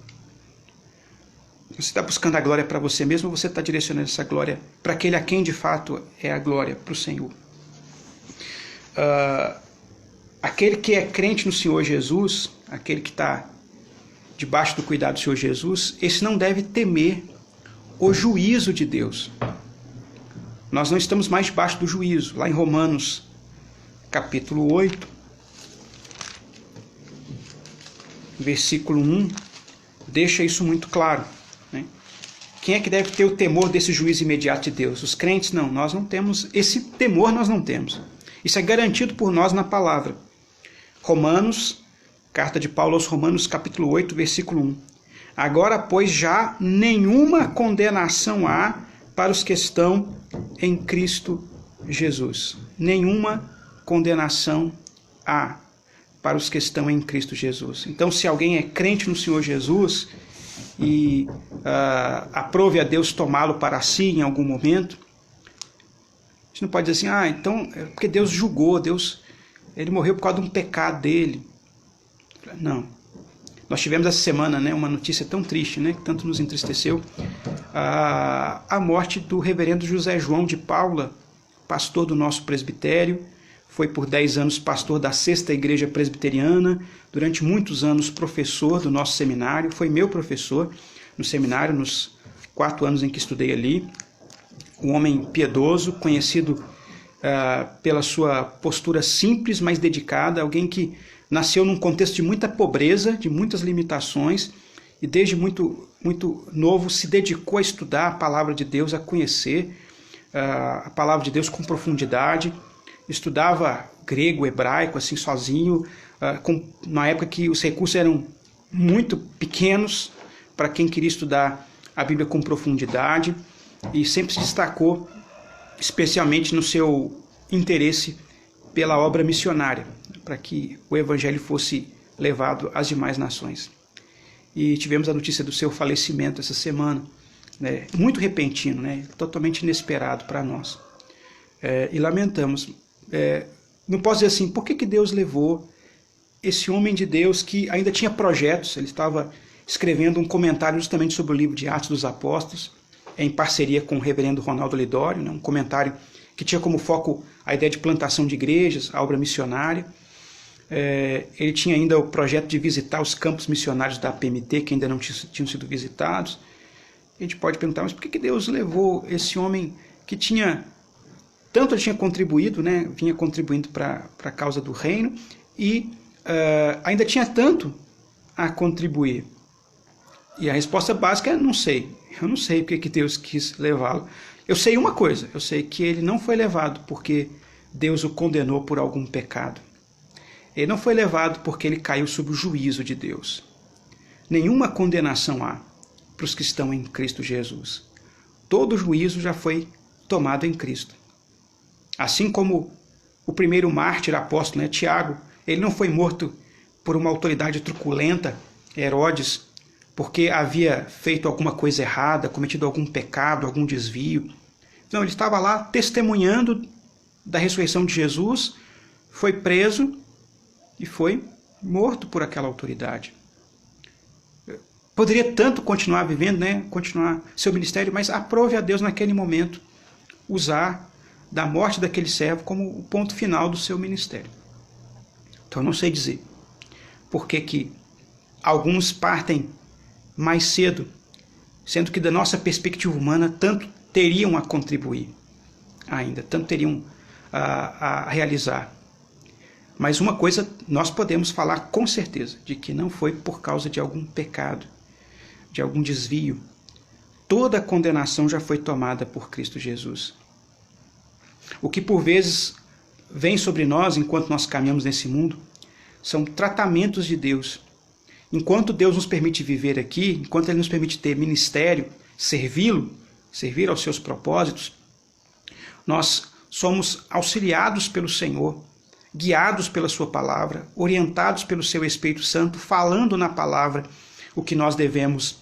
Você está buscando a glória para você mesmo, ou você está direcionando essa glória para aquele a quem de fato é a glória, para o Senhor? Aquele que é crente no Senhor Jesus, aquele que está debaixo do cuidado do Senhor Jesus, esse não deve temer o juízo de Deus. Nós não estamos mais debaixo do juízo. Lá em Romanos, capítulo 8, versículo 1, deixa isso muito claro. Né? Quem é que deve ter o temor desse juízo imediato de Deus? Os crentes não, nós não temos, esse temor nós não temos. Isso é garantido por nós na palavra. Romanos, carta de Paulo aos Romanos, capítulo 8, versículo 1. Agora, pois, já nenhuma condenação há para os que estão em Cristo Jesus. Nenhuma condenação há para os que estão em Cristo Jesus. Então, se alguém é crente no Senhor Jesus e aprove a Deus tomá-lo para si em algum momento, a gente não pode dizer assim, então, é porque Deus julgou, ele morreu por causa de um pecado dele. Não. Nós tivemos essa semana, né, uma notícia tão triste, né, que tanto nos entristeceu, a morte do reverendo José João de Paula, pastor do nosso presbitério, foi por 10 anos pastor da 6ª Igreja Presbiteriana, durante muitos anos professor do nosso seminário, foi meu professor no seminário, nos 4 anos em que estudei ali, um homem piedoso, conhecido pela sua postura simples, mas dedicada, alguém que nasceu num contexto de muita pobreza, de muitas limitações, e desde muito, muito novo se dedicou a estudar a palavra de Deus, a conhecer a palavra de Deus com profundidade, estudava grego, hebraico, assim, sozinho, na época que os recursos eram muito pequenos para quem queria estudar a Bíblia com profundidade, e sempre se destacou especialmente no seu interesse pela obra missionária, para que o Evangelho fosse levado às demais nações. E tivemos a notícia do seu falecimento essa semana, né, muito repentino, né, totalmente inesperado para nós. E lamentamos. Não posso dizer assim, por que Deus levou esse homem de Deus que ainda tinha projetos? Ele estava escrevendo um comentário justamente sobre o livro de Atos dos Apóstolos, em parceria com o reverendo Ronaldo Lidório, né, um comentário que tinha como foco a ideia de plantação de igrejas, a obra missionária. Ele tinha ainda o projeto de visitar os campos missionários da APMT, que ainda não tinham sido visitados. A gente pode perguntar, mas por que Deus levou esse homem que tinha contribuído, né, vinha contribuindo para a causa do reino, e ainda tinha tanto a contribuir? E a resposta básica é, não sei. Eu não sei porque que Deus quis levá-lo. Eu sei uma coisa, eu sei que ele não foi levado porque Deus o condenou por algum pecado. Ele não foi levado porque ele caiu sob o juízo de Deus. Nenhuma condenação há para os que estão em Cristo Jesus. Todo juízo já foi tomado em Cristo. Assim como o primeiro mártir apóstolo, né, Tiago, ele não foi morto por uma autoridade truculenta, Herodes, porque havia feito alguma coisa errada, cometido algum pecado, algum desvio. Não, ele estava lá testemunhando da ressurreição de Jesus, foi preso e foi morto por aquela autoridade. Poderia tanto continuar vivendo, né, continuar seu ministério, mas aprove a Deus naquele momento usar da morte daquele servo como o ponto final do seu ministério. Então eu não sei dizer por que alguns partem mais cedo, sendo que da nossa perspectiva humana tanto teriam a contribuir ainda, tanto teriam a realizar. Mas uma coisa nós podemos falar com certeza, de que não foi por causa de algum pecado, de algum desvio. Toda a condenação já foi tomada por Cristo Jesus. O que por vezes vem sobre nós enquanto nós caminhamos nesse mundo são tratamentos de Deus. Enquanto Deus nos permite viver aqui, enquanto Ele nos permite ter ministério, servi-lo, servir aos seus propósitos, nós somos auxiliados pelo Senhor, guiados pela sua palavra, orientados pelo seu Espírito Santo, falando na palavra o que nós devemos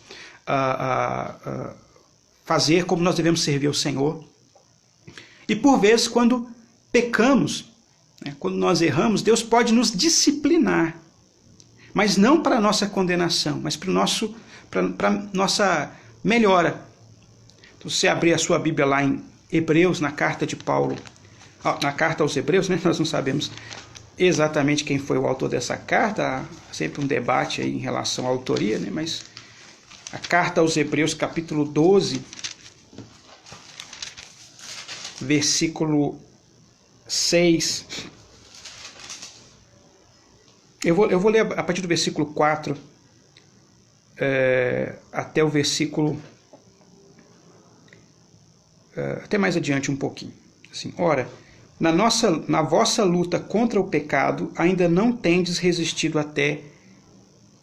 fazer, como nós devemos servir ao Senhor. E por vezes, quando pecamos, quando nós erramos, Deus pode nos disciplinar, mas não para a nossa condenação, mas para a nossa melhora. Então, se você abrir a sua Bíblia lá em Hebreus, na carta de Paulo, na carta aos Hebreus, nós não sabemos exatamente quem foi o autor dessa carta, há sempre um debate aí em relação à autoria, mas a carta aos Hebreus, capítulo 12, versículo 6. Eu vou ler a partir do versículo 4 até o versículo... até mais adiante um pouquinho. Assim, ora, na vossa luta contra o pecado, ainda não tendes resistido até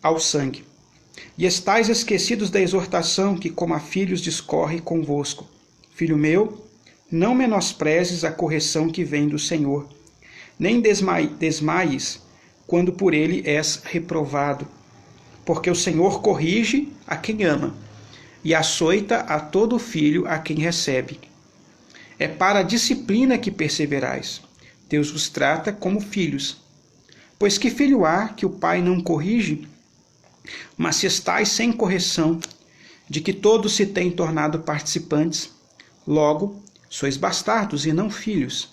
ao sangue. E estáis esquecidos da exortação que, como a filhos, discorre convosco. Filho meu, não menosprezes a correção que vem do Senhor, nem desmaies quando por ele és reprovado. Porque o Senhor corrige a quem ama, e açoita a todo filho a quem recebe. É para a disciplina que perseverais. Deus vos trata como filhos. Pois que filho há que o pai não corrige? Mas se estáis sem correção, de que todos se têm tornado participantes, logo sois bastardos e não filhos.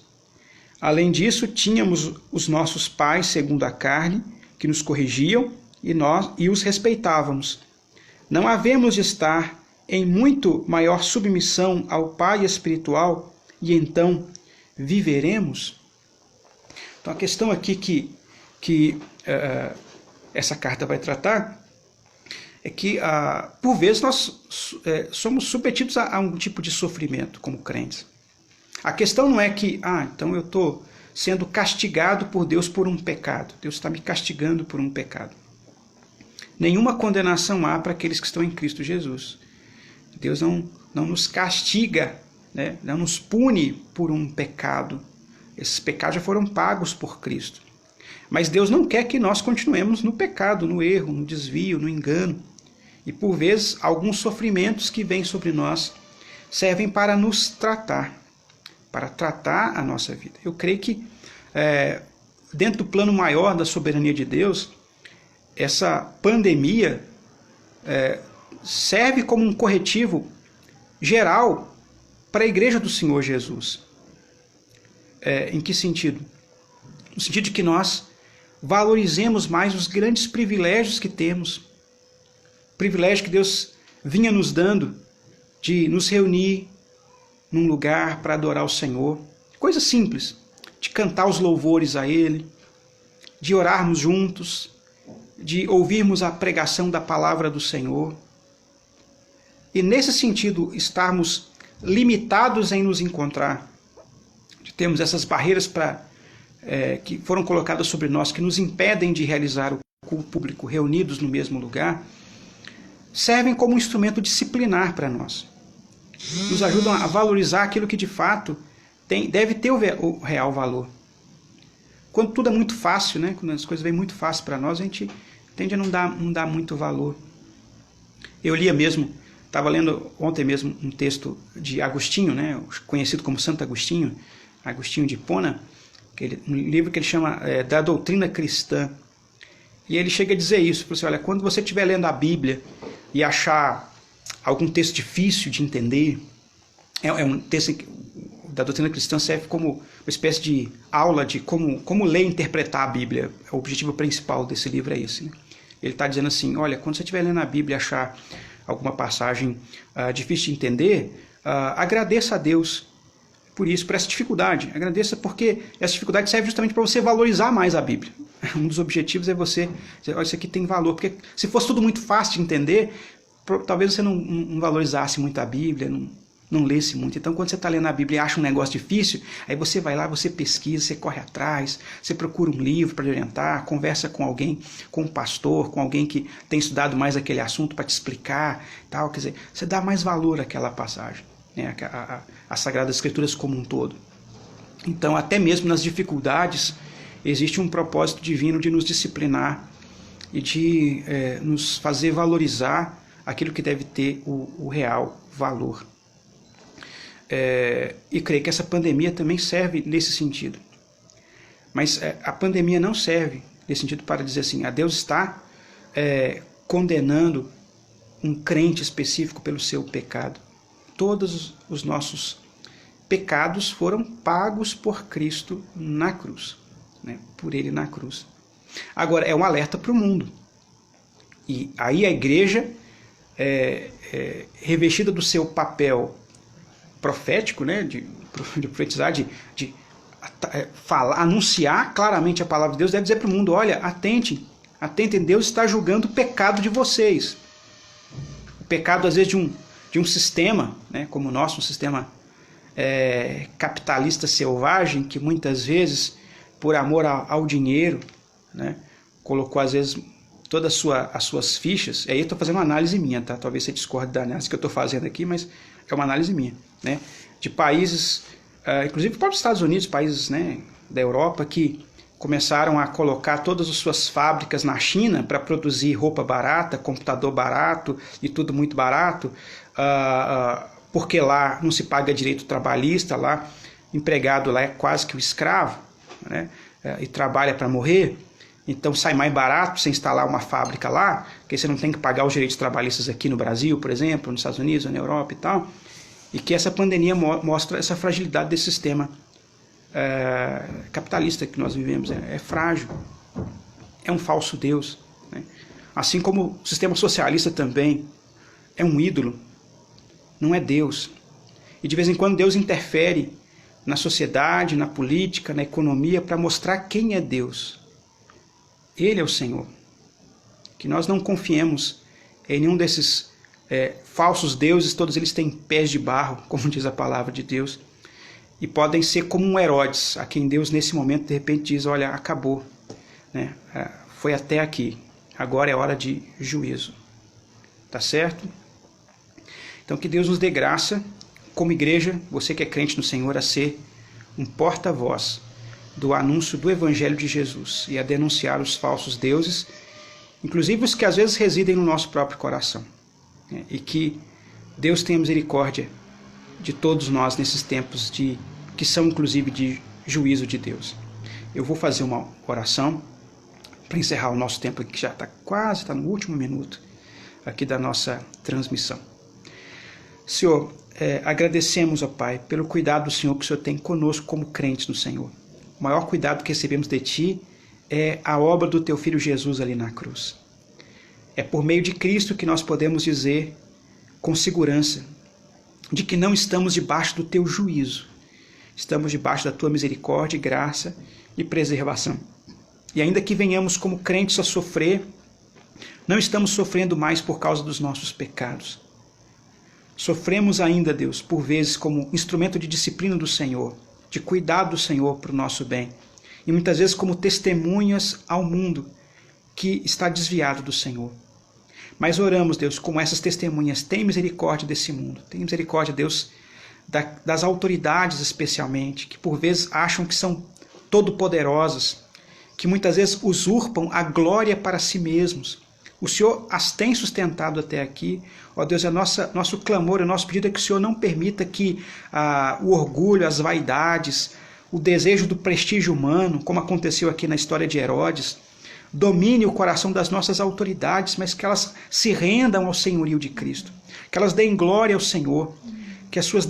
Além disso, tínhamos os nossos pais, segundo a carne, que nos corrigiam e os respeitávamos. Não havemos de estar em muito maior submissão ao Pai espiritual e então viveremos? Então a questão aqui que essa carta vai tratar é que, por vezes, nós somos submetidos a um tipo de sofrimento como crentes. A questão não é que, então eu estou sendo castigado por Deus por um pecado. Deus está me castigando por um pecado. Nenhuma condenação há para aqueles que estão em Cristo Jesus. Deus não nos castiga, não nos pune por um pecado. Esses pecados já foram pagos por Cristo. Mas Deus não quer que nós continuemos no pecado, no erro, no desvio, no engano. E por vezes, alguns sofrimentos que vêm sobre nós servem para nos tratar, para tratar a nossa vida. Eu creio que, dentro do plano maior da soberania de Deus, essa pandemia serve como um corretivo geral para a igreja do Senhor Jesus. Em que sentido? No sentido de que nós valorizemos mais os grandes privilégios que temos. Privilégio que Deus vinha nos dando de nos reunir num lugar para adorar o Senhor. Coisa simples, de cantar os louvores a Ele, de orarmos juntos, de ouvirmos a pregação da palavra do Senhor. E nesse sentido, estarmos limitados em nos encontrar, de termos essas barreiras que foram colocadas sobre nós, que nos impedem de realizar o culto público reunidos no mesmo lugar, servem como um instrumento disciplinar para nós. Nos ajudam a valorizar aquilo que de fato deve ter o real valor. Quando tudo é muito fácil, quando as coisas vêm muito fácil para nós, a gente tende a não dar muito valor. Eu lia mesmo, estava lendo ontem mesmo um texto de Agostinho, conhecido como Santo Agostinho, Agostinho de Hipona, um livro que ele chama da doutrina cristã. E ele chega a dizer isso, ele falou assim, olha, quando você estiver lendo a Bíblia e achar algum texto difícil de entender, é um texto da doutrina cristã, serve como uma espécie de aula de como ler e interpretar a Bíblia. O objetivo principal desse livro é esse. Ele está dizendo assim, olha, quando você estiver lendo a Bíblia e achar alguma passagem difícil de entender, agradeça a Deus por isso, por essa dificuldade. Agradeça porque essa dificuldade serve justamente para você valorizar mais a Bíblia. Um dos objetivos é você dizer, olha, isso aqui tem valor, porque se fosse tudo muito fácil de entender, talvez você não valorizasse muito a Bíblia, não lesse muito. Então, quando você está lendo a Bíblia e acha um negócio difícil, aí você vai lá, você pesquisa, você corre atrás, você procura um livro para orientar, conversa com alguém, com um pastor, com alguém que tem estudado mais aquele assunto para te explicar, tal. Quer dizer, você dá mais valor àquela passagem, né? As Sagradas Escrituras como um todo. Então, até mesmo nas dificuldades, existe um propósito divino de nos disciplinar e de nos fazer valorizar aquilo que deve ter o real valor. E creio que essa pandemia também serve nesse sentido. Mas a pandemia não serve nesse sentido para dizer assim, Deus está condenando um crente específico pelo seu pecado. Todos os nossos pecados foram pagos por Cristo na cruz, né? Por Ele na cruz. Agora, é um alerta para o mundo. E aí a igreja, revestida do seu papel profético, né, de profetizar, de falar, anunciar claramente a palavra de Deus, deve dizer para o mundo, olha, atentem, Deus está julgando o pecado de vocês. O pecado, às vezes, de um sistema, né, como o nosso, um sistema capitalista selvagem, que muitas vezes, por amor ao dinheiro, né, colocou, às vezes, todas as suas fichas. Aí eu estou fazendo uma análise minha, tá? Talvez você discorde da análise que eu estou fazendo aqui, mas é uma análise minha, né? De países, inclusive próprios Estados Unidos, países, né, da Europa, que começaram a colocar todas as suas fábricas na China para produzir roupa barata, computador barato e tudo muito barato, porque lá não se paga direito trabalhista, lá empregado lá é quase que o escravo, né? E trabalha para morrer. Então sai mais barato você instalar uma fábrica lá, porque você não tem que pagar os direitos trabalhistas aqui no Brasil, por exemplo, nos Estados Unidos, na Europa e tal. E que essa pandemia mostra essa fragilidade desse sistema capitalista que nós vivemos. É frágil, é um falso Deus, né? Assim como o sistema socialista também é um ídolo, não é Deus. E de vez em quando Deus interfere na sociedade, na política, na economia, para mostrar quem é Deus. Ele é o Senhor. Que nós não confiemos em nenhum desses falsos deuses, todos eles têm pés de barro, como diz a palavra de Deus, e podem ser como um Herodes, a quem Deus nesse momento de repente diz, olha, acabou, né? Foi até aqui, agora é hora de juízo. Tá certo? Então que Deus nos dê graça, como igreja, você que é crente no Senhor, a ser um porta-voz do anúncio do Evangelho de Jesus e a denunciar os falsos deuses, inclusive os que às vezes residem no nosso próprio coração. E que Deus tenha misericórdia de todos nós nesses tempos que são inclusive de juízo de Deus. Eu vou fazer uma oração para encerrar o nosso tempo aqui, que já está no último minuto aqui da nossa transmissão. Senhor, agradecemos, ó Pai, pelo cuidado do Senhor que o Senhor tem conosco como crentes no Senhor. O maior cuidado que recebemos de Ti é a obra do Teu Filho Jesus ali na cruz. É por meio de Cristo que nós podemos dizer com segurança de que não estamos debaixo do Teu juízo. Estamos debaixo da Tua misericórdia, graça e preservação. E ainda que venhamos como crentes a sofrer, não estamos sofrendo mais por causa dos nossos pecados. Sofremos ainda, Deus, por vezes como instrumento de disciplina do Senhor, de cuidado do Senhor para o nosso bem. E muitas vezes como testemunhas ao mundo que está desviado do Senhor. Mas oramos, Deus, como essas testemunhas, tem misericórdia desse mundo. Tem misericórdia, Deus, das autoridades especialmente, que por vezes acham que são todo-poderosas, que muitas vezes usurpam a glória para si mesmos. O Senhor as tem sustentado até aqui. Ó Deus, nosso clamor, o nosso pedido é que o Senhor não permita que o orgulho, as vaidades, o desejo do prestígio humano, como aconteceu aqui na história de Herodes, domine o coração das nossas autoridades, mas que elas se rendam ao senhorio de Cristo, que elas deem glória ao Senhor, que as suas